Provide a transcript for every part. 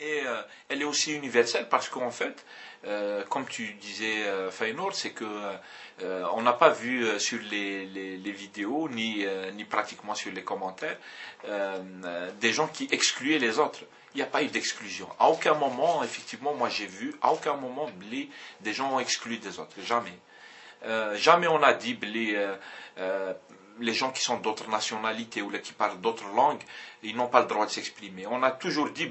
Et elle est aussi universelle parce qu'en fait, comme tu disais, Feyenoord, c'est que on n'a pas vu sur les vidéos, ni pratiquement sur les commentaires, des gens qui excluaient les autres. Il n'y a pas eu d'exclusion. À aucun moment, effectivement, moi j'ai vu, à aucun moment, des gens ont exclu des autres. Jamais. Jamais on a dit les gens qui sont d'autres nationalités ou qui parlent d'autres langues, ils n'ont pas le droit de s'exprimer. On a toujours dit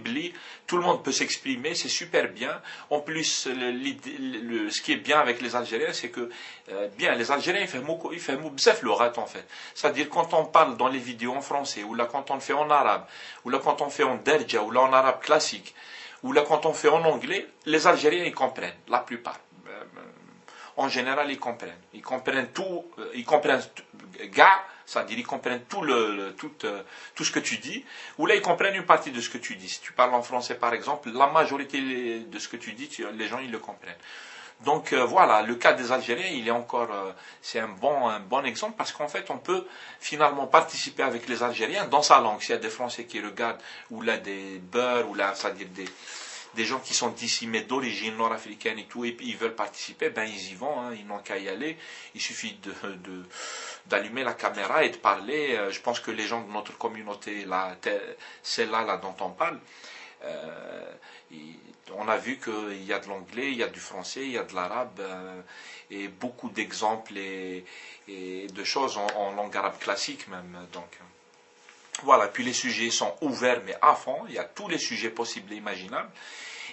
tout le monde peut s'exprimer, c'est super bien. En plus, ce qui est bien avec les Algériens, c'est que bien les Algériens ils font bzaf le rat en fait. C'est-à-dire quand on parle dans les vidéos en français, ou là quand on le fait en arabe, ou là quand on fait en derja, ou là en arabe classique, ou là quand on fait en anglais, les Algériens ils comprennent, la plupart. En général, ils comprennent. Ils comprennent tout, gars, c'est-à-dire ils comprennent tout ce que tu dis, ou là ils comprennent une partie de ce que tu dis. Si tu parles en français par exemple, la majorité de ce que tu dis, les gens ils le comprennent. Donc voilà, le cas des Algériens, il est encore, c'est un bon exemple parce qu'en fait on peut finalement participer avec les Algériens dans sa langue. S'il y a des Français qui regardent, ou là des beurs, ou là, c'est-à-dire des gens qui sont d'ici mais d'origine nord-africaine et tout, et puis ils veulent participer, ben ils y vont, hein, ils n'ont qu'à y aller. Il suffit d'allumer la caméra et de parler. Je pense que les gens de notre communauté, là, celle-là dont on parle, euh, on a vu qu'il y a de l'anglais, il y a du français, il y a de l'arabe, et beaucoup d'exemples et de choses en langue arabe classique même. Donc voilà, puis les sujets sont ouverts mais à fond, il y a tous les sujets possibles et imaginables.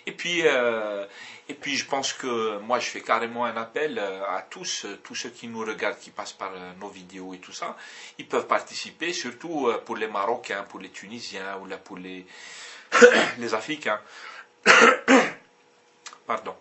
Et puis je pense que moi je fais carrément un appel à tous ceux qui nous regardent, qui passent par nos vidéos et tout ça, ils peuvent participer, surtout pour les Marocains, pour les Tunisiens, ou là pour les Africains. Pardon.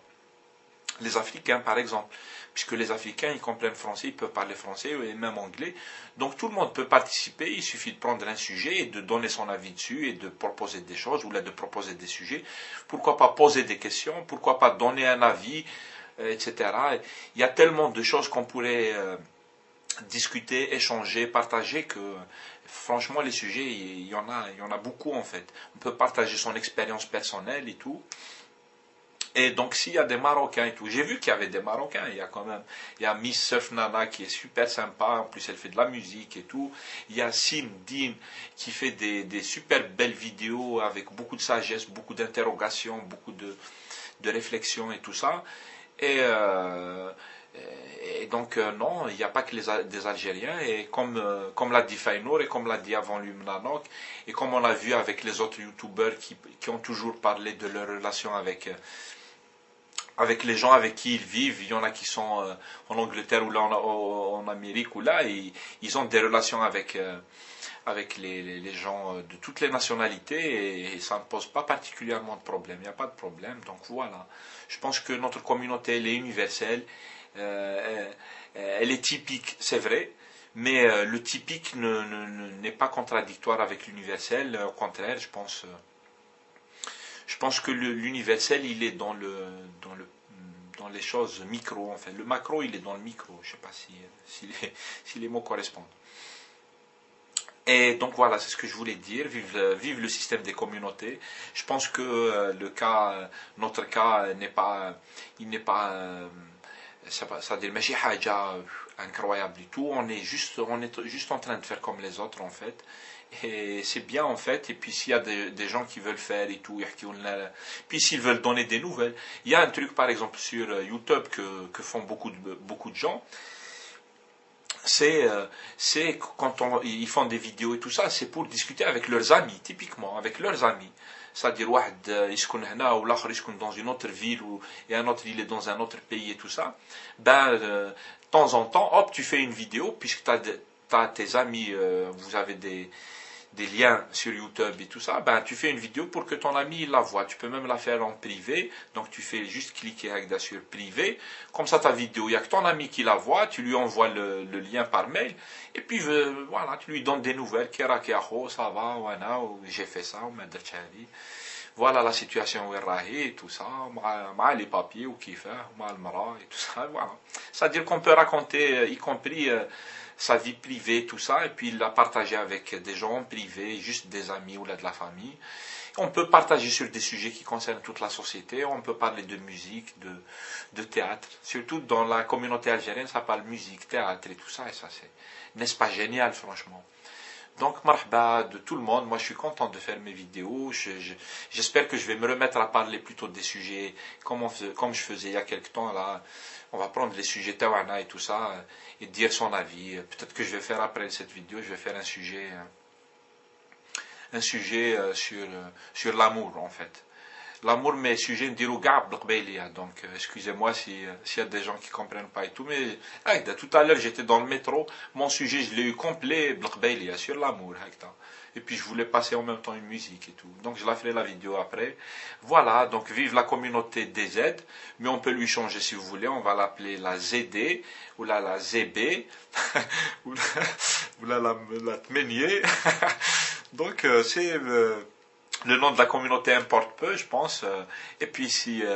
Les Africains par exemple, puisque les Africains ils comprennent français, ils peuvent parler français et même anglais, donc tout le monde peut participer. Il suffit de prendre un sujet et de donner son avis dessus et de proposer des choses, ou là de proposer des sujets, pourquoi pas poser des questions, pourquoi pas donner un avis, etc. Il y a tellement de choses qu'on pourrait discuter, échanger, partager, que franchement les sujets il y en a beaucoup en fait. On peut partager son expérience personnelle et tout. Et donc s'il y a des Marocains et tout, j'ai vu qu'il y avait des Marocains, il y a Miss Surf Nana qui est super sympa, en plus elle fait de la musique et tout. Il y a Sim Dean qui fait des super belles vidéos avec beaucoup de sagesse, beaucoup d'interrogations, beaucoup de réflexions et tout ça. Et, euh, et donc non, il n'y a pas que des Algériens, et comme l'a dit Feyenoord et comme l'a dit avant lui Mnanok, et comme on l'a vu avec les autres youtubeurs qui ont toujours parlé de leur relation avec les gens avec qui ils vivent. Il y en a qui sont en Angleterre ou là en Amérique ou là, et ils ont des relations avec les gens de toutes les nationalités, et ça ne pose pas particulièrement de problème. Il n'y a pas de problème. Donc voilà. Je pense que notre communauté, elle est universelle. Elle est typique, c'est vrai. Mais le typique n'est pas contradictoire avec l'universel. Au contraire, je pense que l'universel, il est dans les choses micro, en fait. Le macro, il est dans le micro. Je ne sais pas si les mots correspondent. Et donc voilà, c'est ce que je voulais dire. Vive le système des communautés. Je pense que notre cas il n'est pas, c'est-à-dire, ماشي حاجة incroyable du tout. On est juste en train de faire comme les autres en fait. Et c'est bien en fait. Et puis s'il y a des gens qui veulent faire et tout, puis s'ils veulent donner des nouvelles, il y a un truc par exemple sur YouTube que font beaucoup de gens. C'est quand ils font des vidéos et tout ça, c'est pour discuter avec leurs amis, typiquement avec leurs amis. C'est-à-dire واحد يسكن هنا والآخر يسكن dans une autre ville, et un autre il est dans un autre pays et tout ça. Ben de temps en temps, hop, tu fais une vidéo puisque t'as tes amis, vous avez des liens sur YouTube et tout ça, ben tu fais une vidéo pour que ton ami il la voit. Tu peux même la faire en privé, donc tu fais juste cliquer avec sur privé, comme ça ta vidéo, il n'y a que ton ami qui la voit, tu lui envoies le lien par mail, et puis voilà, tu lui donnes des nouvelles, ça va, j'ai fait ça, voilà la situation où est et tout ça, les papiers, ou qui fait, et tout ça, voilà. C'est-à-dire qu'on peut raconter, y compris sa vie privée, tout ça, et puis la partager avec des gens privés, juste des amis ou là de la famille. On peut partager sur des sujets qui concernent toute la société. On peut parler de musique, de théâtre. Surtout dans la communauté algérienne, ça parle musique, théâtre et tout ça. Et ça, c'est, n'est-ce pas génial, franchement? Donc, marhaba de tout le monde. Moi, je suis content de faire mes vidéos. J'espère que je vais me remettre à parler plutôt des sujets comme je faisais il y a quelques temps. Là, on va prendre les sujets Tawana et tout ça et dire son avis. Peut-être que je vais faire après cette vidéo, je vais faire un sujet sur l'amour, en fait. L'amour, mais sujet نديرو كاع بالقبايليه. Donc, excusez-moi s'il y a des gens qui comprennent pas et tout, mais tout à l'heure j'étais dans le métro, mon sujet je l'ai eu complet بالقبايليه sur l'amour. Et puis je voulais passer en même temps une musique et tout. Donc je la ferai la vidéo après. Voilà, donc vive la communauté DZ, mais on peut lui changer si vous voulez, on va l'appeler la ZD, ou la ZB, ou la Tmenier. Donc c'est le nom de la communauté importe peu, je pense. Et puis s'il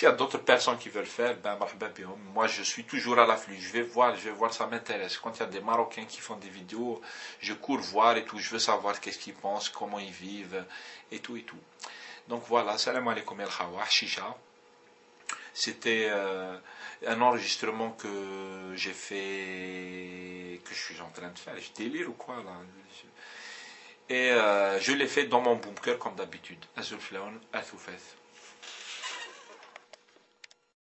y a d'autres personnes qui veulent faire, ben marhaba bihom. Moi je suis toujours à l'afflux. Je vais voir, ça m'intéresse. Quand il y a des Marocains qui font des vidéos, je cours voir et tout. Je veux savoir qu'est-ce qu'ils pensent, comment ils vivent et tout et tout. Donc voilà, salam alaikum el khawa, Shisha. C'était un enregistrement que j'ai fait, que je suis en train de faire. Je délire ou quoi là? Et je l'ai fait dans mon bunker comme d'habitude. Azul Flaon, Athoufeth.